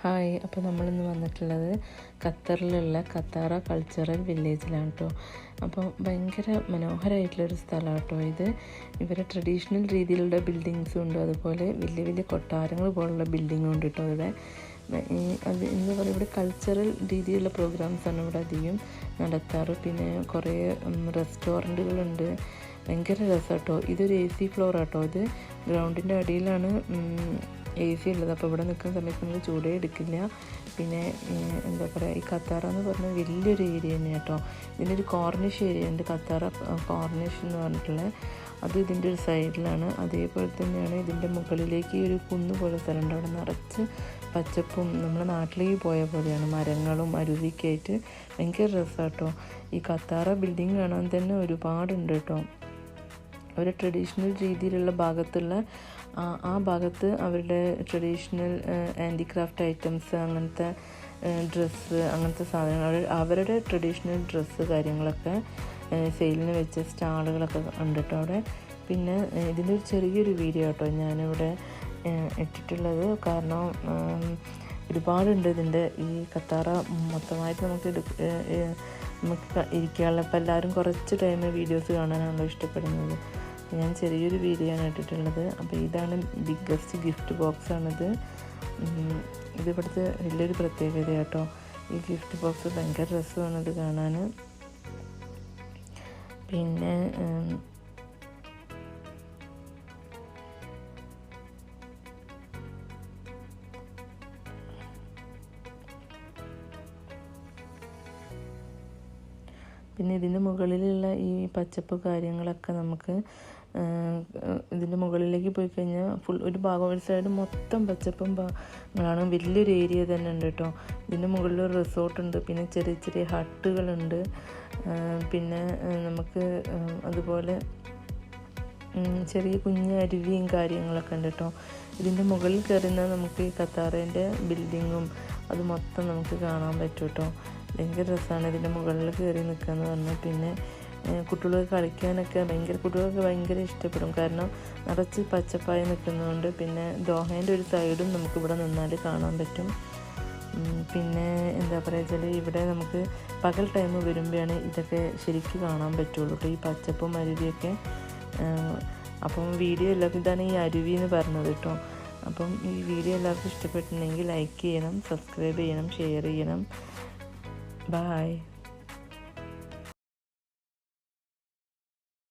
Hi, അപ്പോൾ നമ്മളിന്ന് വന്നിട്ടുള്ളത് ഖത്തറിലുള്ള ഖത്താറ കൾച്ചറൽ വില്ലേജിലാണ് കേട്ടോ. അപ്പോൾ ഭയങ്കര മനോഹരമായിട്ടുള്ളൊരു സ്ഥലമാണ് കേട്ടോ ഇത്. ഇവരെ ട്രഡീഷണൽ രീതിയിലുള്ള ബിൽഡിങ്സും ഉണ്ട്, അതുപോലെ വലിയ വലിയ കൊട്ടാരങ്ങൾ പോലുള്ള ബിൽഡിങ്ങും ഉണ്ട് കേട്ടോ ഇവിടെ. അത് എന്താ പറയുക, ഇവിടെ കൾച്ചറൽ രീതിയിലുള്ള പ്രോഗ്രാംസാണ് ഇവിടെ അധികം നടത്താറ്. പിന്നെ കുറേ റെസ്റ്റോറൻറ്റുകളുണ്ട്. ഭയങ്കര രസം കേട്ടോ. ഇതൊരു AC ഫ്ലോർ ആട്ടോ. ഇത് ഗ്രൗണ്ടിൻ്റെ അടിയിലാണ് AC ഉള്ളത്. അപ്പോൾ ഇവിടെ നിൽക്കുന്ന സമയത്ത് നമ്മൾ ചൂടേ എടുക്കില്ല. പിന്നെ എന്താ പറയുക, ഈ ഖത്താറ എന്ന് പറഞ്ഞാൽ വലിയൊരു ഏരിയ തന്നെയാണ് കേട്ടോ. ഇതിൻ്റെ ഒരു കോർണിഷ് ഏരിയ ഉണ്ട്, ഖത്താറ കോർണിഷ് എന്ന് പറഞ്ഞിട്ടുള്ളത്. അത് ഇതിൻ്റെ ഒരു സൈഡിലാണ്. അതേപോലെ തന്നെയാണ് ഇതിൻ്റെ മുകളിലേക്ക് ഒരു കുന്ന് പോലെ സ്ഥലമുണ്ട്. അവിടെ നിറച്ച് പച്ചപ്പും നമ്മുടെ നാട്ടിലേക്ക് പോയ പോലെയാണ്, മരങ്ങളും അരുവിയൊക്കെ ആയിട്ട്. ഭയങ്കര രസമാണ് കേട്ടോ. ഈ ഖത്താറ ബിൽഡിങ് കാണാൻ തന്നെ ഒരുപാടുണ്ട് കേട്ടോ. അവരുടെ ട്രഡീഷണൽ രീതിയിലുള്ള ഭാഗത്തുള്ള ആ ഭാഗത്ത് അവരുടെ ട്രഡീഷണൽ ഹാൻഡിക്രാഫ്റ്റ് ഐറ്റംസ്, അങ്ങനത്തെ ഡ്രസ്സ്, അങ്ങനത്തെ സാധനങ്ങൾ, അവരുടെ ട്രഡീഷണൽ ഡ്രസ്സ് കാര്യങ്ങളൊക്കെ സെയിലിന് വെച്ച സ്റ്റാളുകളൊക്കെ ഉണ്ട് കേട്ടോ അവിടെ. പിന്നെ ഇതിൻ്റെ ഒരു ചെറിയൊരു വീഡിയോ കേട്ടോ ഞാനിവിടെ ഇട്ടിട്ടുള്ളത്. കാരണം ഒരുപാടുണ്ട് ഇതിൻ്റെ. ഈ ഖത്താറ മൊത്തമായിട്ട് നമുക്ക് ഇരിക്കാനുള്ള, ഇപ്പോൾ എല്ലാവരും കുറച്ച് ടൈം വീഡിയോസ് കാണാനാണല്ലോ ഇഷ്ടപ്പെടുന്നത്. ഞാൻ ചെറിയൊരു വീഡിയോ ആണ് ഇട്ടിട്ടുള്ളത്. അപ്പോൾ ഇതാണ് ബിഗ്ഗസ്റ്റ് ഗിഫ്റ്റ് ബോക്സാണിത്. ഇത് ഇവിടുത്തെ വലിയൊരു പ്രത്യേകത കേട്ടോ. ഈ ഗിഫ്റ്റ് ബോക്സ് ഭയങ്കര രസമാണിത് കാണാൻ. പിന്നെ ഇതിൻ്റെ മുകളിലുള്ള ഈ പച്ചപ്പ് കാര്യങ്ങളൊക്കെ നമുക്ക് ഇതിൻ്റെ മുകളിലേക്ക് പോയി കഴിഞ്ഞാൽ ഒരു ഭാഗം, ഒരു സൈഡ് മൊത്തം പച്ചപ്പും ഭാഗങ്ങളാണ്. വലിയൊരു ഏരിയ തന്നെ ഉണ്ട് കേട്ടോ. ഇതിൻ്റെ മുകളിൽ ഒരു റിസോർട്ടുണ്ട്, പിന്നെ ചെറിയ ചെറിയ ഹട്ടുകളുണ്ട്. പിന്നെ നമുക്ക് അതുപോലെ ചെറിയ കുഞ്ഞ് അരുവിയും കാര്യങ്ങളൊക്കെ ഉണ്ട് കേട്ടോ. ഇതിൻ്റെ മുകളിൽ കയറുന്ന നമുക്ക് ഈ ഖത്താറേൻ്റെ ബിൽഡിങ്ങും അത് മൊത്തം നമുക്ക് കാണാൻ പറ്റും കേട്ടോ. ഭയങ്കര രസമാണ് ഇതിൻ്റെ മുകളിൽ കയറി നിൽക്കുക എന്ന് പറഞ്ഞാൽ. പിന്നെ കുട്ടികൾക്ക് കളിക്കാനൊക്കെ കുട്ടികൾക്ക് ഭയങ്കര ഇഷ്ടപ്പെടും, കാരണം നിറച്ച് പച്ചപ്പായി നിൽക്കുന്നതുകൊണ്ട്. പിന്നെ ദോഹേൻ്റെ ഒരു സൈഡും നമുക്കിവിടെ നിന്നാൽ കാണാൻ പറ്റും. പിന്നെ എന്താ പറയുക വെച്ചാൽ, ഇവിടെ നമുക്ക് പകൽ ടൈം വരുമ്പോഴാണ് ഇതൊക്കെ ശരിക്കും കാണാൻ പറ്റുള്ളൂ കേട്ടോ, ഈ പച്ചപ്പും അരുവിയൊക്കെ. അപ്പം വീഡിയോ എല്ലാവർക്കും, ഇതാണ് ഈ അരുവി എന്ന് പറഞ്ഞത് കേട്ടോ. അപ്പം ഈ വീഡിയോ എല്ലാവർക്കും ഇഷ്ടപ്പെട്ടിട്ടുണ്ടെങ്കിൽ ലൈക്ക് ചെയ്യണം, സബ്സ്ക്രൈബ് ചെയ്യണം, ഷെയർ ചെയ്യണം. Bye.